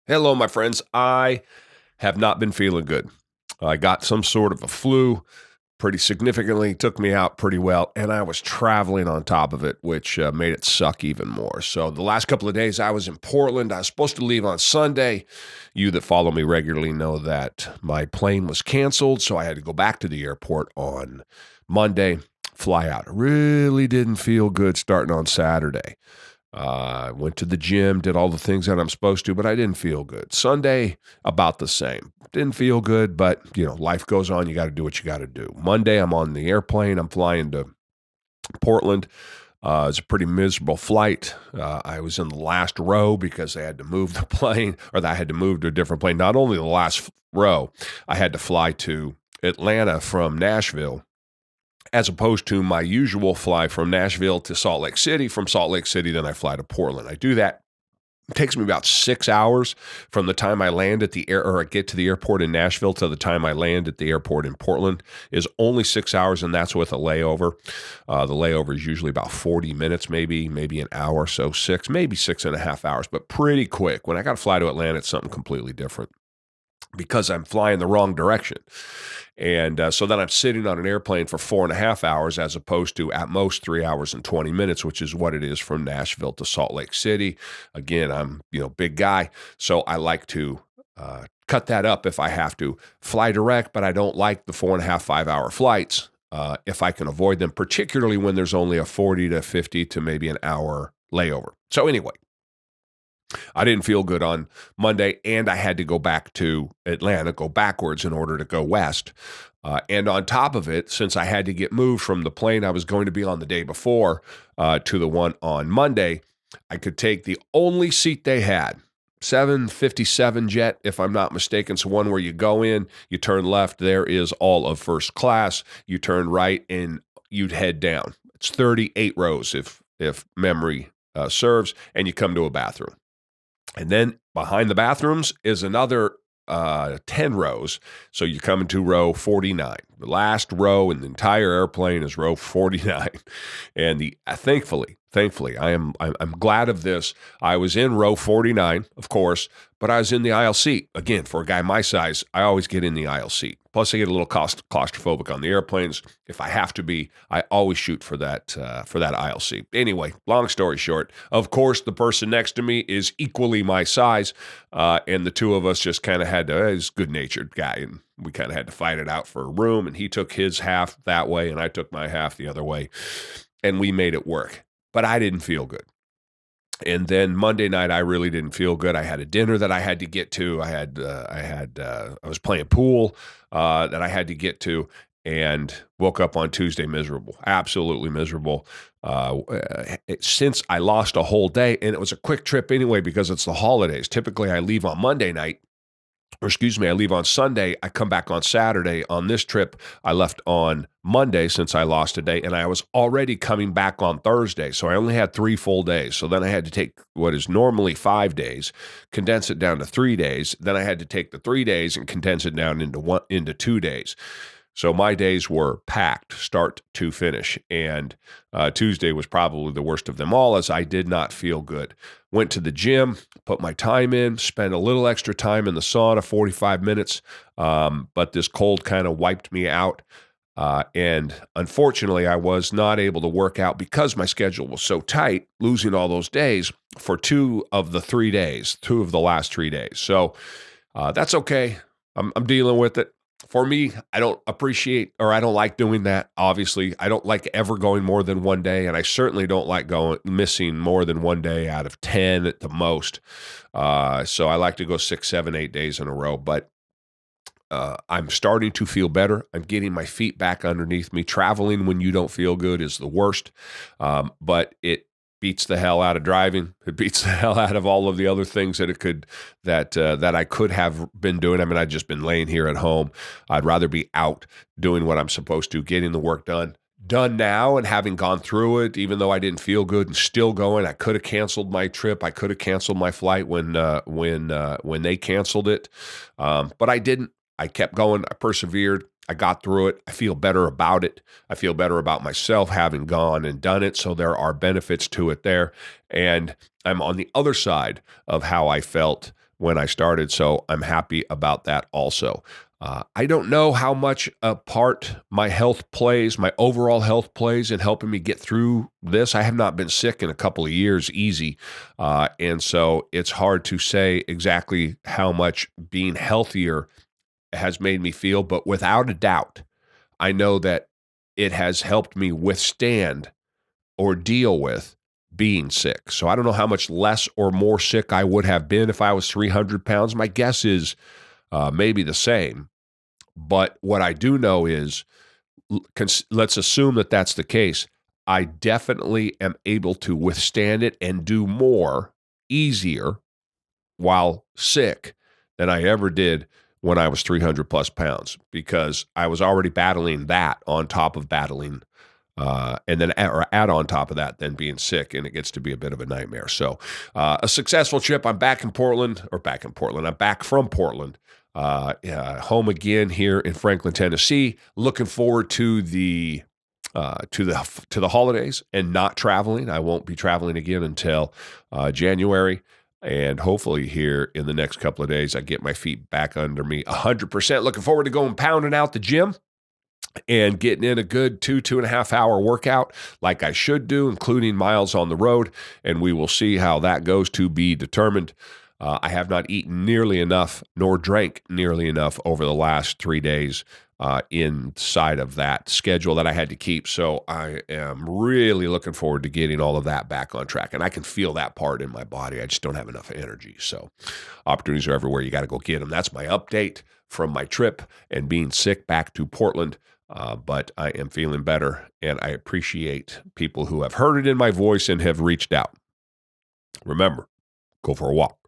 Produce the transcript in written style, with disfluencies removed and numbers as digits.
Hello, my friends. I have not been feeling good. I got some sort of a flu pretty significantly, took me out pretty well, and I was traveling on top of it, which made it suck even more. So the last couple of days I was in Portland. I was supposed to leave on Sunday. You that follow me regularly know that my plane was canceled, so I had to go back to the airport on Monday, fly out. I really didn't feel good starting on Saturday. I went to the gym, did all the things that I'm supposed to, but I didn't feel good. Sunday, about the same. Didn't feel good, but, life goes on. You got to do what you got to do. Monday, I'm on the airplane. I'm flying to Portland. It's a pretty miserable flight. I was in the last row because they had to move the plane, or I had to move to a different plane. Not only the last row, I had to fly to Atlanta from Nashville, as opposed to my usual fly from Nashville to Salt Lake City. From Salt Lake City, then I fly to Portland. I do that. It takes me about 6 hours from the time I land at the or I get to the airport in Nashville to the time I land at the airport in Portland is only 6 hours, and that's with a layover. The layover is usually about 40 minutes, maybe an hour, so maybe 6.5 hours, but pretty quick. When I got to fly to Atlanta, it's something completely different because I'm flying the wrong direction. And so then I'm sitting on an airplane for 4.5 hours as opposed to at most 3 hours and 20 minutes, which is what it is from Nashville to Salt Lake City. Again, I'm, big guy, so I like to cut that up if I have to. Fly direct, but I don't like the 4.5, 5-hour flights if I can avoid them, particularly when there's only a 40 to 50 to maybe an hour layover. So anyway, I didn't feel good on Monday, and I had to go back to Atlanta, go backwards in order to go west. And on top of it, since I had to get moved from the plane I was going to be on the day before to the one on Monday, I could take the only seat they had, 757 jet, if I'm not mistaken. So one where you go in, you turn left, there is all of first class. You turn right, and you'd head down. It's 38 rows if memory serves, and you come to a bathroom. And then behind the bathrooms is another 10 rows. So you come into row 49. The last row in the entire airplane is row 49. And thankfully, I'm glad of this. I was in row 49, of course, but I was in the aisle seat. Again, for a guy my size, I always get in the aisle seat. Plus, I get a little claustrophobic on the airplanes. If I have to be, I always shoot for that aisle seat. Anyway, long story short, of course, the person next to me is equally my size, and the two of us just kind of had to. He's a good-natured guy, and we kind of had to fight it out for a room. And he took his half that way, and I took my half the other way, and we made it work. But I didn't feel good. And then Monday night, I really didn't feel good. I had a dinner that I had to get to. I was playing pool that I had to get to, and woke up on Tuesday miserable, absolutely miserable. Since I lost a whole day, and it was a quick trip anyway because it's the holidays. Typically, I leave on Monday night. I leave on Sunday. I come back on Saturday. On this trip, I left on Monday since I lost a day, and I was already coming back on Thursday. So I only had 3 full days. So then I had to take what is normally 5 days, condense it down to 3 days. Then I had to take the 3 days and condense it down into 2 days. So my days were packed start to finish, and Tuesday was probably the worst of them all as I did not feel good. Went to the gym, put my time in, spent a little extra time in the sauna, 45 minutes, but this cold kind of wiped me out. And unfortunately, I was not able to work out because my schedule was so tight, losing all those days for 2 of the last 3 days. So that's okay. I'm dealing with it. For me, I don't like doing that. Obviously, I don't like ever going more than 1 day, and I certainly don't like missing more than 1 day out of 10 at the most. So I like to go 6, 7, 8 days in a row, but I'm starting to feel better. I'm getting my feet back underneath me. Traveling when you don't feel good is the worst, but it beats the hell out of driving. It beats the hell out of all of the other things that I could have been doing. I mean, I've just been laying here at home. I'd rather be out doing what I'm supposed to, getting the work done now, and having gone through it, even though I didn't feel good and still going. I could have canceled my trip. I could have canceled my flight when they canceled it, but I didn't. I kept going. I persevered. I got through it. I feel better about it. I feel better about myself having gone and done it. So there are benefits to it there. And I'm on the other side of how I felt when I started. So I'm happy about that also. I don't know how much a part my health plays, my overall health plays in helping me get through this. I have not been sick in a couple of years, easy. And so it's hard to say exactly how much being healthier has made me feel. But without a doubt, I know that it has helped me withstand or deal with being sick. So I don't know how much less or more sick I would have been if I was 300 pounds. My guess is maybe the same. But what I do know is, let's assume that that's the case. I definitely am able to withstand it and do more easier while sick than I ever did when I was 300 plus pounds, because I was already battling that on top of battling and then add on top of that, then being sick, and it gets to be a bit of a nightmare. So, a successful trip. I'm back in Portland. I'm back from Portland, home again here in Franklin, Tennessee. Looking forward to the holidays and not traveling. I won't be traveling again until January. And hopefully here in the next couple of days, I get my feet back under me 100%. Looking forward to going pounding out the gym and getting in a good 2.5 hour workout like I should do, including miles on the road. And we will see how that goes, to be determined. I have not eaten nearly enough nor drank nearly enough over the last 3 days inside of that schedule that I had to keep. So I am really looking forward to getting all of that back on track. And I can feel that part in my body. I just don't have enough energy. So opportunities are everywhere. You got to go get them. That's my update from my trip and being sick back to Portland. But I am feeling better, and I appreciate people who have heard it in my voice and have reached out. Remember, go for a walk.